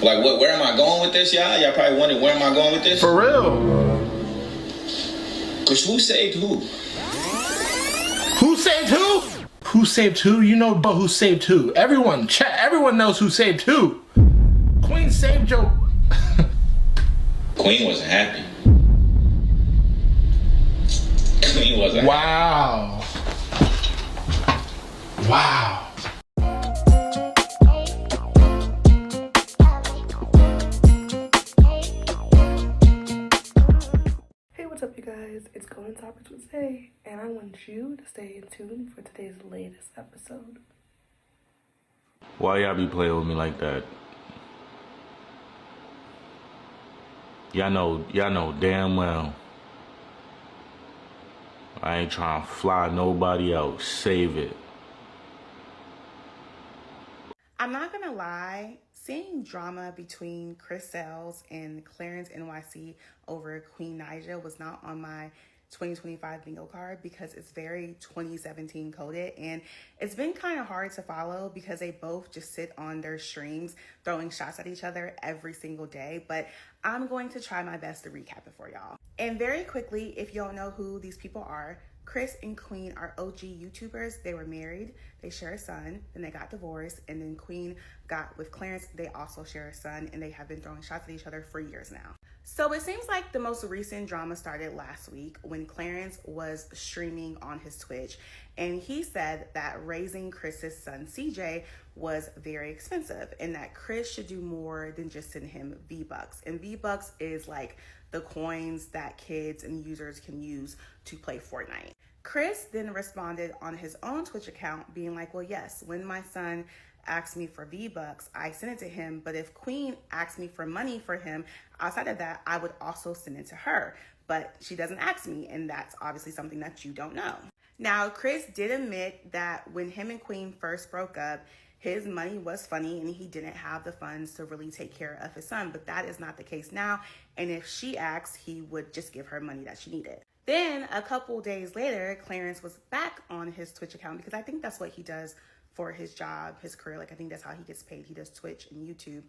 Like, what? Where am I going with this, y'all? Y'all probably wondering where am I going with this? For real. Cause who saved who? Who saved who? Who saved who? You know, but who saved who? Everyone, everyone knows who saved who. Queen saved Joe. Queen wasn't happy. Queen wasn't. Wow. Wow. What's up, you guys? It's Golden Topics with Zay, and I want you to stay in tune for today's latest episode. Why y'all be playing with me like that? Y'all know damn well I ain't trying to fly nobody else. Save it. I'm not gonna lie, seeing drama between Chris Sales and ClarenceNyc over Queen Naija was not on my 2025 bingo card because it's very 2017 coded, and it's been kind of hard to follow because they both just sit on their streams throwing shots at each other every single day. But I'm going to try my best to recap it for y'all. And very quickly, if you don't know who these people are, Chris and Queen are OG YouTubers. They were married, they share a son, then they got divorced, and then Queen got with Clarence. They also share a son, and they have been throwing shots at each other for years now. So it seems like the most recent drama started last week when Clarence was streaming on his Twitch, and he said that raising Chris's son CJ was very expensive and that Chris should do more than just send him V-Bucks. And V-Bucks is like the coins that kids and users can use to play Fortnite. Chris then responded on his own Twitch account being like, well, yes, when my son asked me for V-Bucks, I sent it to him, but if Queen asked me for money for him outside of that, I would also send it to her, but she doesn't ask me, and that's obviously something that you don't know. Now, Chris did admit that when him and Queen first broke up, his money was funny and he didn't have the funds to really take care of his son, but that is not the case now, and if she asked, he would just give her money that she needed. Then a couple days later, Clarence was back on his Twitch account because I think that's what he does for his job, his career. Like, I think that's how he gets paid. He does Twitch and YouTube.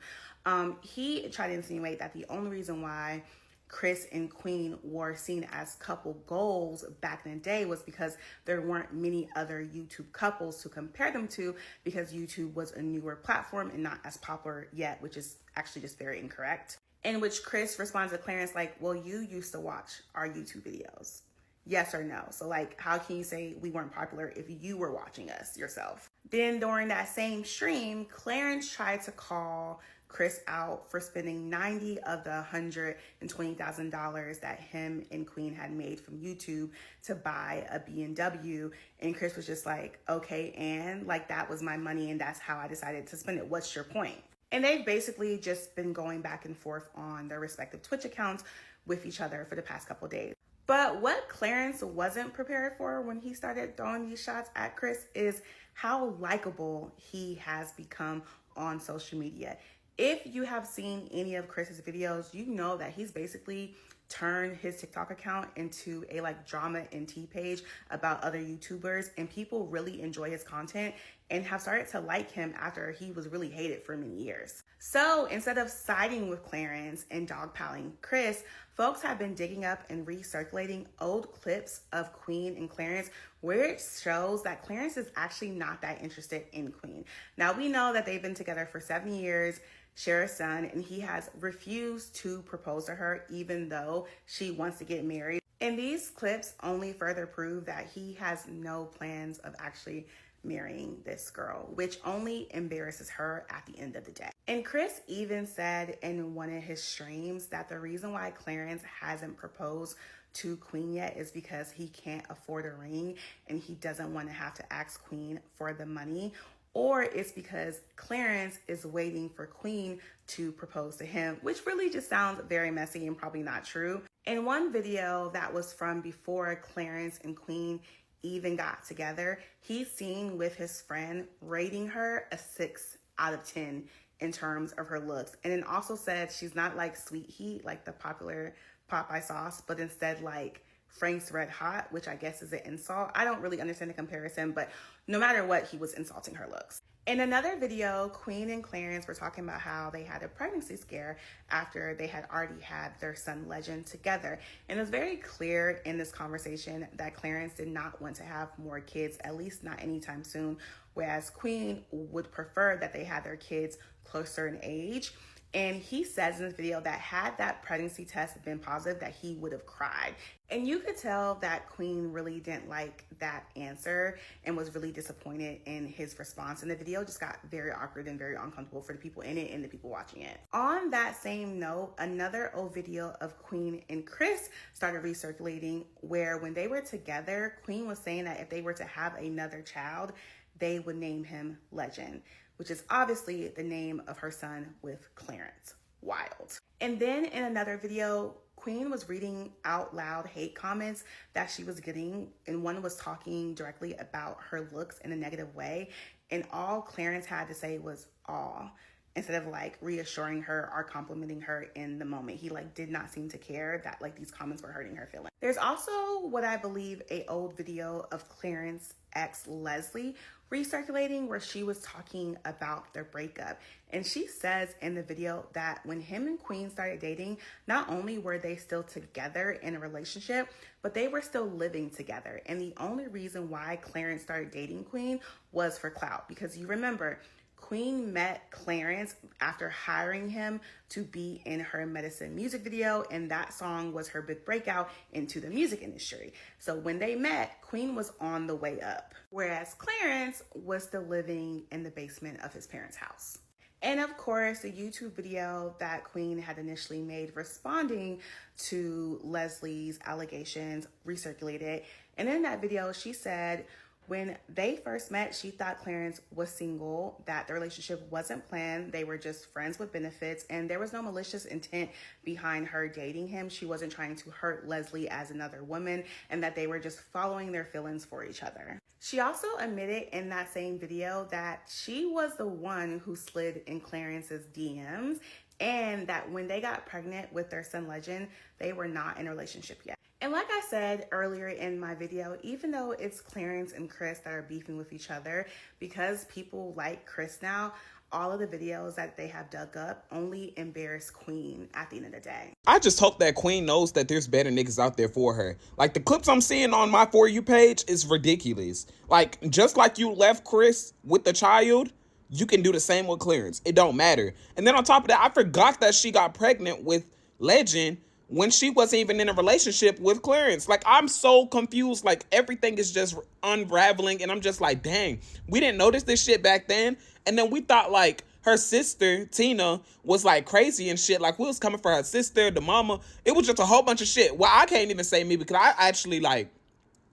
He tried to insinuate that the only reason why Chris and Queen were seen as couple goals back in the day was because there weren't many other YouTube couples to compare them to because YouTube was a newer platform and not as popular yet, which is actually just very incorrect. In which Chris responds to Clarence like, well, you used to watch our YouTube videos. Yes or no? So like, how can you say we weren't popular if you were watching us yourself? Then during that same stream, Clarence tried to call Chris out for spending $90 of the $120,000 that him and Queen had made from YouTube to buy a BMW. And Chris was just like, okay, and like, that was my money and that's how I decided to spend it. What's your point? And they've basically just been going back and forth on their respective Twitch accounts with each other for the past couple of days. But what Clarence wasn't prepared for when he started throwing these shots at Chris is how likable he has become on social media. If you have seen any of Chris's videos, you know that he's basically turned his TikTok account into a like drama NT page about other YouTubers, and people really enjoy his content and have started to like him after he was really hated for many years. So instead of siding with Clarence and dogpiling Chris, folks have been digging up and recirculating old clips of Queen and Clarence where it shows that Clarence is actually not that interested in Queen. Now, we know that they've been together for 7 years, share a son, and he has refused to propose to her even though she wants to get married. And these clips only further prove that he has no plans of actually marrying this girl, which only embarrasses her at the end of the day. And Chris even said in one of his streams that the reason why Clarence hasn't proposed to Queen yet is because he can't afford a ring and he doesn't want to have to ask Queen for the money, or it's because Clarence is waiting for Queen to propose to him, which really just sounds very messy and probably not true. In one video that was from before Clarence and Queen even got together, he's seen with his friend rating her a 6 out of 10 in terms of her looks. And then also said she's not like Sweet Heat, like the popular Popeye sauce, but instead like Frank's Red Hot, which I guess is an insult. I don't really understand the comparison, but no matter what, he was insulting her looks. In another video, Queen and Clarence were talking about how they had a pregnancy scare after they had already had their son Legend together. And it was very clear in this conversation that Clarence did not want to have more kids, at least not anytime soon, whereas Queen would prefer that they had their kids closer in age. And he says in this video that had that pregnancy test been positive, that he would have cried. And you could tell that Queen really didn't like that answer and was really disappointed in his response. And the video just got very awkward and very uncomfortable for the people in it and the people watching it. On that same note, another old video of Queen and Chris started recirculating, where when they were together, Queen was saying that if they were to have another child, they would name him Legend, which is obviously the name of her son with Clarence. Wild. And then in another video, Queen was reading out loud hate comments that she was getting, and one was talking directly about her looks in a negative way, and all Clarence had to say was "aw," instead of like reassuring her or complimenting her in the moment. He like did not seem to care that like these comments were hurting her feelings. There's also what I believe a old video of Clarence ex Leslie recirculating, where she was talking about their breakup. And she says in the video that when him and Queen started dating, not only were they still together in a relationship, but they were still living together. And the only reason why Clarence started dating Queen was for clout, because you remember, Queen met Clarence after hiring him to be in her Medicine music video, and that song was her big breakout into the music industry. So when they met, Queen was on the way up, whereas Clarence was still living in the basement of his parents' house. And of course, the YouTube video that Queen had initially made responding to Leslie's allegations recirculated. And in that video, she said, when they first met, she thought Clarence was single, that the relationship wasn't planned, they were just friends with benefits, and there was no malicious intent behind her dating him. She wasn't trying to hurt Leslie as another woman, and that they were just following their feelings for each other. She also admitted in that same video that she was the one who slid in Clarence's DMs, and that when they got pregnant with their son Legend, they were not in a relationship yet. And like I said earlier in my video, even though it's Clarence and Chris that are beefing with each other, because people like Chris now, all of the videos that they have dug up only embarrass Queen at the end of the day. I just hope that Queen knows that there's better niggas out there for her. Like, the clips I'm seeing on my For You page is ridiculous. Like, just like you left Chris with the child, you can do the same with Clarence. It don't matter. And then on top of that, I forgot that she got pregnant with Legend when she wasn't even in a relationship with Clarence. Like, I'm so confused. Like, everything is just unraveling, and I'm just like, dang, we didn't notice this shit back then. And then we thought, like, her sister, Tina, was, like, crazy and shit. Like, we was coming for her sister, the mama. It was just a whole bunch of shit. Well, I can't even say me, because I actually, like,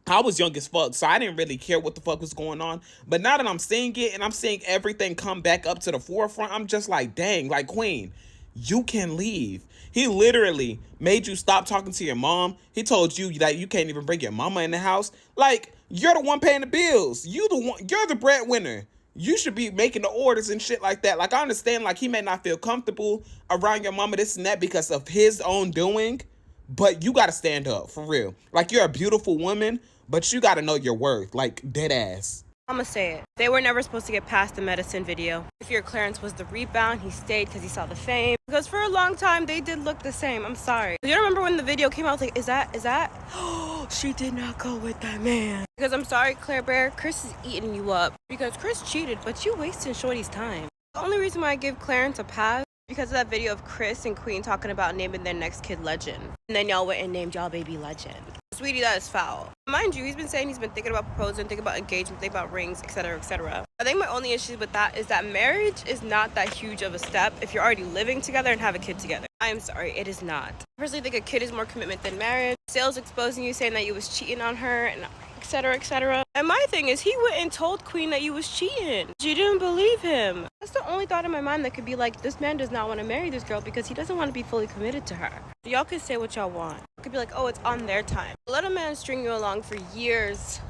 I was young as fuck, so I didn't really care what the fuck was going on. But now that I'm seeing it, and I'm seeing everything come back up to the forefront, I'm just like, dang, like, Queen, you can leave. He literally made you stop talking to your mom. He told you that you can't even bring your mama in the house. Like, you're the one paying the bills. You're the breadwinner. You should be making the orders and shit like that. Like, I understand, like, he may not feel comfortable around your mama, this and that, because of his own doing. But you got to stand up, for real. Like, you're a beautiful woman, but you got to know your worth. Like, dead ass. I'ma say it. They were never supposed to get past the Medicine video. If your Clarence was the rebound, he stayed because he saw the fame. Because for a long time, they did look the same. I'm sorry. You don't remember when the video came out? I was like, is that? Oh, she did not go with that man. Because I'm sorry, Claire Bear, Chris is eating you up. Because Chris cheated, but you wasted Shorty's time. The only reason why I give Clarence a pass because of that video of Chris and Queen talking about naming their next kid Legend. And then y'all went and named y'all baby Legend. Sweetie, that is foul. Mind you, he's been saying he's been thinking about proposing, thinking about engagement, thinking about rings, etc., etc. I think my only issue with that is that marriage is not that huge of a step if you're already living together and have a kid together. I am sorry, it is not. I personally think a kid is more commitment than marriage. Sales exposing you, saying that you was cheating on her, and etc., etc. And my thing is, he went and told Queen that you was cheating. She didn't believe him. That's the only thought in my mind that could be like, this man does not want to marry this girl because he doesn't want to be fully committed to her. Y'all can say what y'all want. It could be like, oh, it's on their time. Let a man string you along for years,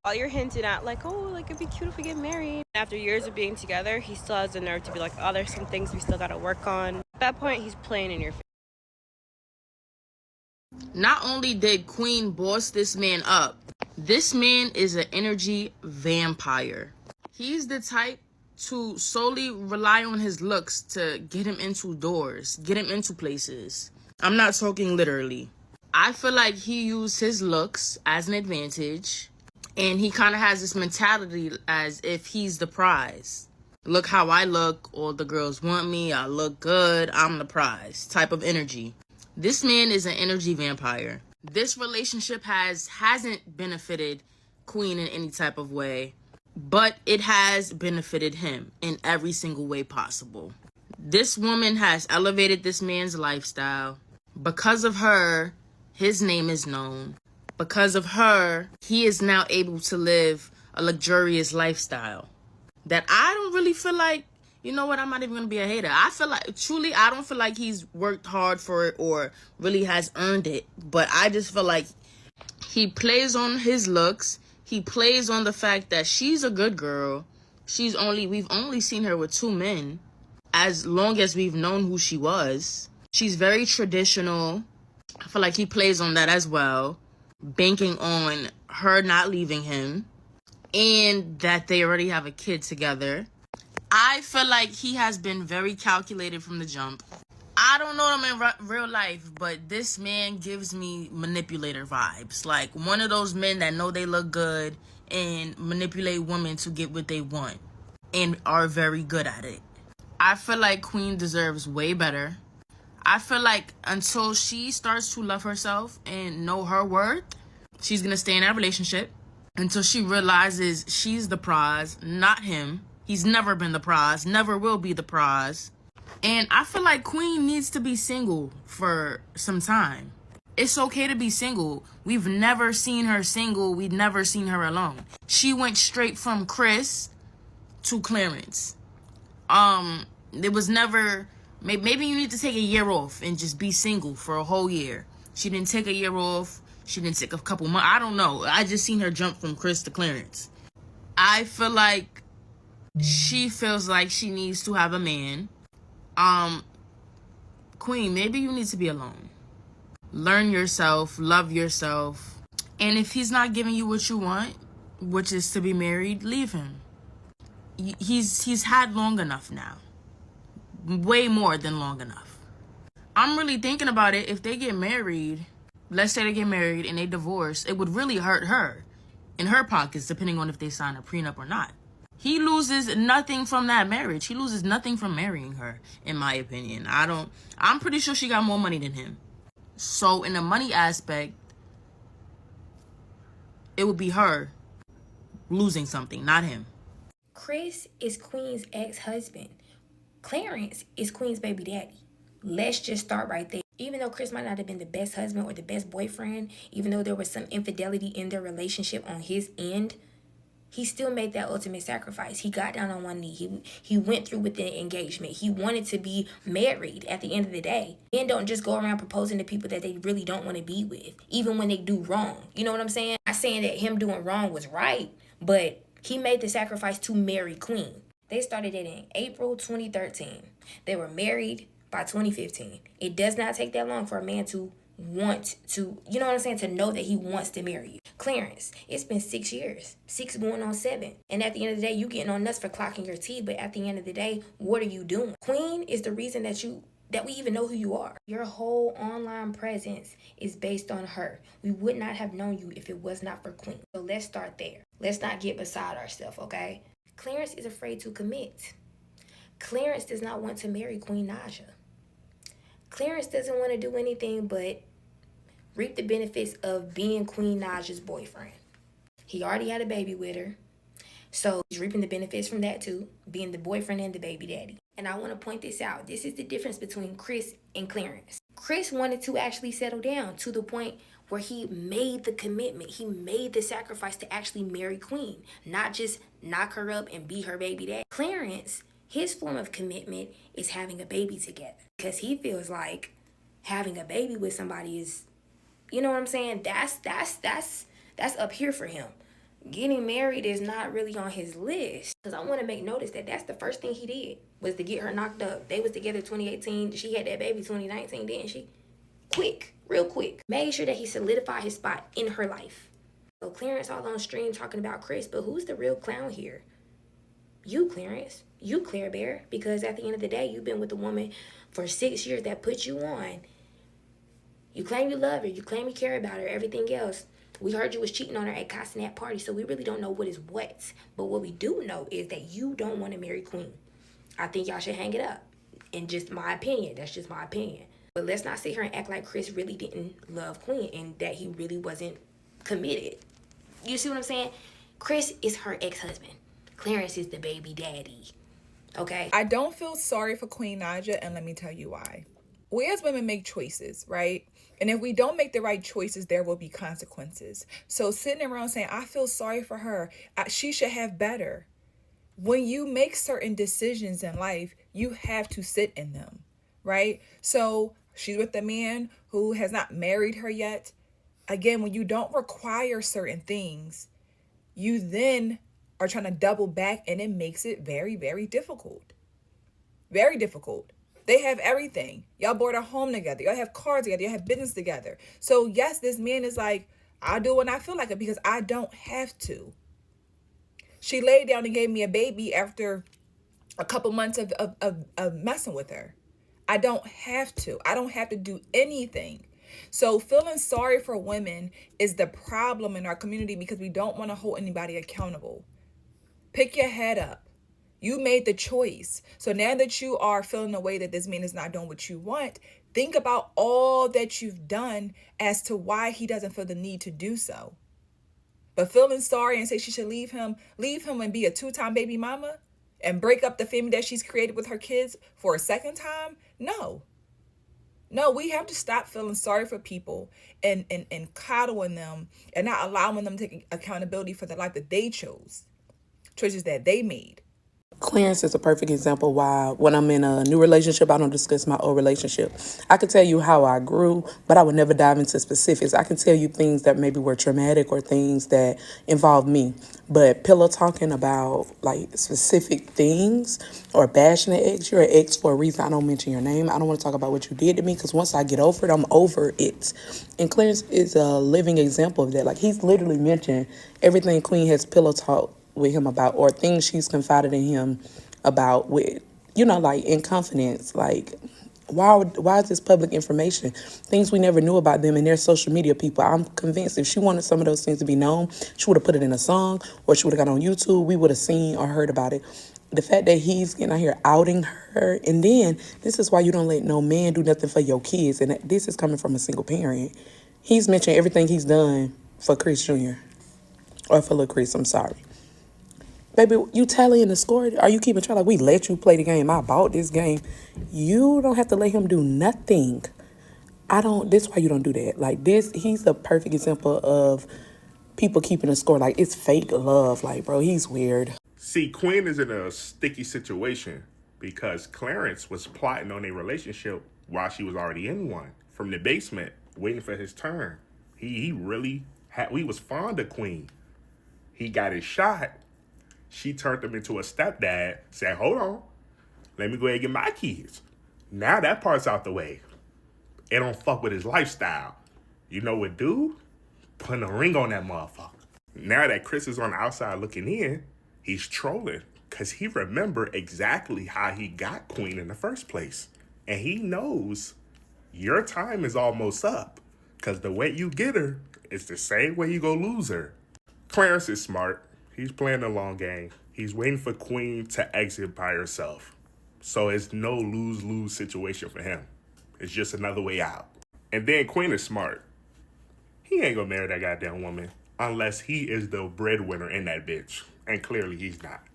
while you're hinting at like, oh, like it'd be cute if we get married. After years of being together, he still has the nerve to be like, oh, there's some things we still gotta work on. At that point, he's playing in your face. Not only did Queen boss this man up, this man is an energy vampire. He's the type to solely rely on his looks to get him into doors, get him into places. I'm not talking literally. I feel like he used his looks as an advantage, and he kind of has this mentality as if he's the prize. Look how I look, all the girls want me, I look good, I'm the prize type of energy. This man is an energy vampire. This relationship hasn't benefited Queen in any type of way, but it has benefited him in every single way possible. This woman has elevated this man's lifestyle. Because of her, his name is known. Because of her, he is now able to live a luxurious lifestyle that I don't really feel like, you know what, I'm not even going to be a hater. I feel like, truly, I don't feel like he's worked hard for it or really has earned it. But I just feel like he plays on his looks. He plays on the fact that she's a good girl. We've only seen her with 2 men as long as we've known who she was. She's very traditional. I feel like he plays on that as well, banking on her not leaving him and that they already have a kid together. I feel like he has been very calculated from the jump. I don't know him in real life, but this man gives me manipulator vibes. Like one of those men that know they look good and manipulate women to get what they want and are very good at it. I feel like Queen deserves way better. I feel like until she starts to love herself and know her worth, she's going to stay in that relationship until she realizes she's the prize, not him. He's never been the prize, never will be the prize. And I feel like Queen needs to be single for some time. It's okay to be single. We've never seen her single. We've never seen her alone. She went straight from Chris to Clarence. There was never... Maybe you need to take a year off and just be single for a whole year. She didn't take a year off. She didn't take a couple months. I don't know. I just seen her jump from Chris to Clarence. I feel like she feels like she needs to have a man. Queen, maybe you need to be alone. Learn yourself, love yourself. And if he's not giving you what you want, which is to be married, leave him. He's had long enough now. Way more than long enough. I'm really thinking about it. If they get married, let's say they get married and they divorce, it would really hurt her in her pockets, depending on if they sign a prenup or not. He loses nothing from that marriage. He loses nothing from marrying her, in my opinion. I'm pretty sure she got more money than him. So in the money aspect, it would be her losing something, not him. Chris is Queen's ex-husband. Clarence is Queen's baby daddy. Let's just start right there. Even though Chris might not have been the best husband or the best boyfriend, even though there was some infidelity in their relationship on his end, he still made that ultimate sacrifice. He got down on one knee. He went through with the engagement. He wanted to be married at the end of the day. Men don't just go around proposing to people that they really don't want to be with, even when they do wrong. You know what I'm saying? I'm not saying that him doing wrong was right, but he made the sacrifice to marry Queen. They started dating in April 2013. They were married by 2015. It does not take that long for a man to want to, you know what I'm saying, to know that he wants to marry you. Clarence, it's been 6 years. 6 going on 7. And at the end of the day, you getting on nuts for clocking your teeth, but at the end of the day, what are you doing? Queen is the reason that we even know who you are. Your whole online presence is based on her. We would not have known you if it was not for Queen. So let's start there. Let's not get beside ourselves, okay? Clarence is afraid to commit. Clarence does not want to marry Queen Naija. Clarence doesn't want to do anything but reap the benefits of being Queen Naija's boyfriend. He already had a baby with her, so he's reaping the benefits from that too, being the boyfriend and the baby daddy. And I want to point this out. This is the difference between Chris and Clarence. Chris wanted to actually settle down to the point where he made the commitment. He made the sacrifice to actually marry Queen, not just knock her up and be her baby daddy. Clarence, his form of commitment is having a baby together because he feels like having a baby with somebody is, you know what I'm saying? That's up here for him. Getting married is not really on his list. Because I want to make notice that that's the first thing he did was to get her knocked up. They was together 2018. She had that baby 2019, didn't she? Quick, real quick. Made sure that he solidified his spot in her life. So Clarence all on stream talking about Chris, but who's the real clown here? You, Clarence. You, Claire Bear, because at the end of the day, you've been with a woman for 6 years that put you on. You claim you love her. You claim you care about her. Everything else. We heard you was cheating on her at Castanet party, so we really don't know what is what. But what we do know is that you don't want to marry Queen. I think y'all should hang it up. And just my opinion. That's just my opinion. But let's not sit here and act like Chris really didn't love Queen and that he really wasn't committed. You see what I'm saying? Chris is her ex-husband. Clarence is the baby daddy. Okay? I don't feel sorry for Queen Naija, and let me tell you why. We as women make choices, right? And if we don't make the right choices, there will be consequences. So sitting around saying, I feel sorry for her, she should have better. When you make certain decisions in life, you have to sit in them, right? So she's with a man who has not married her yet. Again, when you don't require certain things, you then are trying to double back, and it makes it very, very difficult. Very difficult. They have everything. Y'all bought a home together. Y'all have cars together. Y'all have business together. So yes, this man is like, I'll do it when I feel like it because I don't have to. She laid down and gave me a baby after a couple months of messing with her. I don't have to. I don't have to do anything. So feeling sorry for women is the problem in our community because we don't want to hold anybody accountable. Pick your head up. You made the choice. So now that you are feeling the way that this man is not doing what you want, think about all that you've done as to why he doesn't feel the need to do so. But feeling sorry and say she should leave him and be a 2-time baby mama and break up the family that she's created with her kids for a second time? No. No, we have to stop feeling sorry for people and coddling them and not allowing them to take accountability for the life that they chose, choices that they made. Clarence is a perfect example why when I'm in a new relationship, I don't discuss my old relationship. I could tell you how I grew, but I would never dive into specifics. I can tell you things that maybe were traumatic or things that involved me. But pillow talking about like specific things or bashing an ex, you're an ex for a reason. I don't mention your name. I don't want to talk about what you did to me because once I get over it, I'm over it. And Clarence is a living example of that. Like he's literally mentioned everything Queen has pillow talked with him about or things she's confided in him about with, you know, like in confidence. Like, why is this public information? Things we never knew about them and their social media people. I'm convinced if she wanted some of those things to be known, she would have put it in a song or she would have got on YouTube. We would have seen or heard about it. The fact that he's getting out here outing her, and then this is why you don't let no man do nothing for your kids. And this is coming from a single parent. He's mentioned everything he's done for Chris Jr. or for Lil Chris, I'm sorry. Baby, you tallying the score? Are you keeping track? Like, we let you play the game. I bought this game. You don't have to let him do nothing. This is why you don't do that. Like, he's a perfect example of people keeping a score. Like, it's fake love. Like, bro, he's weird. See, Queen is in a sticky situation because Clarence was plotting on a relationship while she was already in one from the basement, waiting for his turn. He was fond of Queen. He got his shot. She turned him into a stepdad, said, hold on, let me go ahead and get my kids. Now that part's out the way. It don't fuck with his lifestyle. You know what, dude? Putting a ring on that motherfucker. Now that Chris is on the outside looking in, he's trolling because he remembered exactly how he got Queen in the first place. And he knows your time is almost up because the way you get her is the same way you go lose her. Clarence is smart. He's playing the long game. He's waiting for Queen to exit by herself. So it's no lose-lose situation for him. It's just another way out. And then Queen is smart. He ain't gonna marry that goddamn woman unless he is the breadwinner in that bitch. And clearly he's not.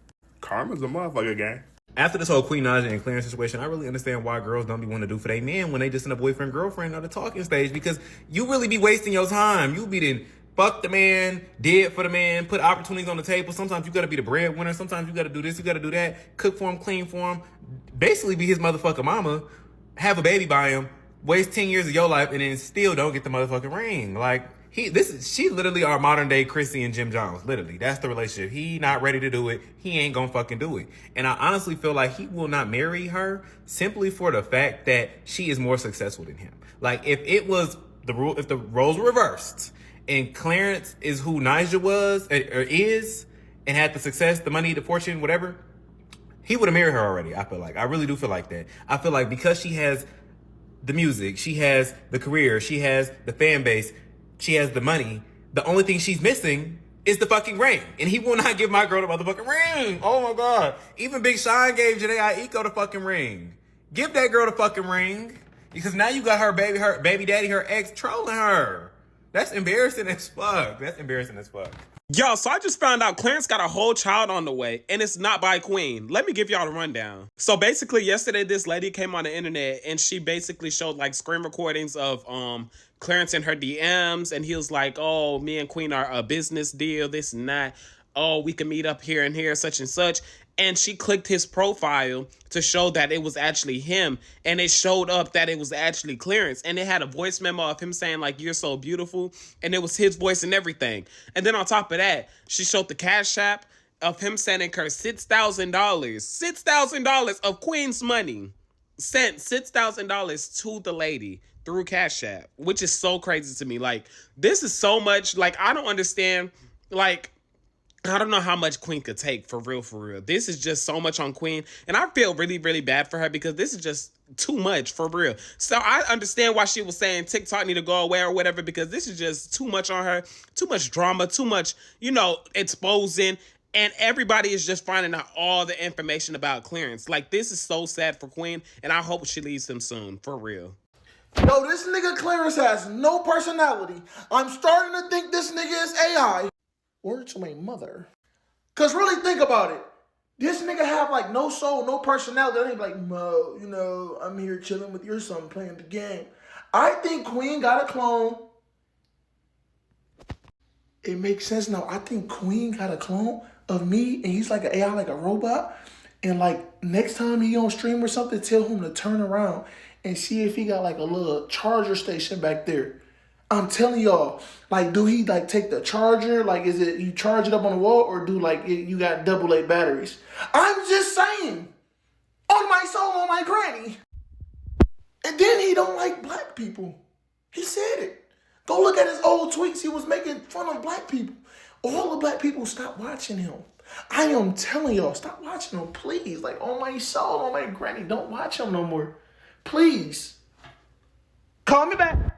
Karma's a motherfucker, gang. After this whole Queen Naija and Clarence situation, I really understand why girls don't be wanting to do for their men when they just in a boyfriend-girlfriend or the talking stage, because you really be wasting your time. You be the fuck the man, did for the man, put opportunities on the table. Sometimes you gotta be the breadwinner. Sometimes you gotta do this, you gotta do that. Cook for him, clean for him. Basically be his motherfucking mama. Have a baby by him. Waste 10 years of your life and then still don't get the motherfucking ring. Like, she literally are modern day Chrissy and Jim Jones. Literally, that's the relationship. He not ready to do it. He ain't gonna fucking do it. And I honestly feel like he will not marry her simply for the fact that she is more successful than him. Like, if it was if the roles were reversed, and Clarence is who Naija was or is and had the success, the money, the fortune, whatever, he would have married her already, I feel like. I really do feel like that. I feel like because she has the music, she has the career, she has the fan base, she has the money, the only thing she's missing is the fucking ring. And he will not give my girl the motherfucking ring. Oh my God. Even Big Sean gave Janae Aiko the fucking ring. Give that girl the fucking ring. Because now you got her baby daddy, her ex trolling her. That's embarrassing as fuck. That's embarrassing as fuck. Yo, so I just found out Clarence got a whole child on the way, and it's not by Queen. Let me give y'all the rundown. So basically, yesterday, this lady came on the internet, and she basically showed, like, screen recordings of Clarence in her DMs, and he was like, oh, me and Queen are a business deal, this and that. Oh, we can meet up here and here, such and such. And she clicked his profile to show that it was actually him. And it showed up that it was actually Clarence. And it had a voice memo of him saying, like, you're so beautiful. And it was his voice and everything. And then on top of that, she showed the Cash App of him sending her $6,000. $6,000 of Queen's money. Sent $6,000 to the lady through Cash App. Which is so crazy to me. Like, this is so much. Like, I don't understand. Like, I don't know how much Queen could take, for real, for real. This is just so much on Queen. And I feel really, really bad for her because this is just too much, for real. So I understand why she was saying TikTok need to go away or whatever, because this is just too much on her. Too much drama, too much, you know, exposing. And everybody is just finding out all the information about Clarence. Like, this is so sad for Queen. And I hope she leaves him soon, for real. Yo, this nigga Clarence has no personality. I'm starting to think this nigga is AI. Word to my mother. Cause really think about it. This nigga have like no soul, no personality. They ain't like, Mo, you know, I'm here chilling with your son playing the game. I think Queen got a clone. It makes sense now. I think Queen got a clone of me and he's like an AI, like a robot. And like next time he on stream or something, tell him to turn around and see if he got like a little charger station back there. I'm telling y'all, like, do he, like, take the charger? Like, is it, you charge it up on the wall, or do, like, you got AA batteries? I'm just saying. On my soul, on my granny. And then he don't like black people. He said it. Go look at his old tweets. He was making fun of black people. All the black people stop watching him. I am telling y'all, stop watching him, please. Like, on my soul, on my granny, don't watch him no more. Please. Call me back.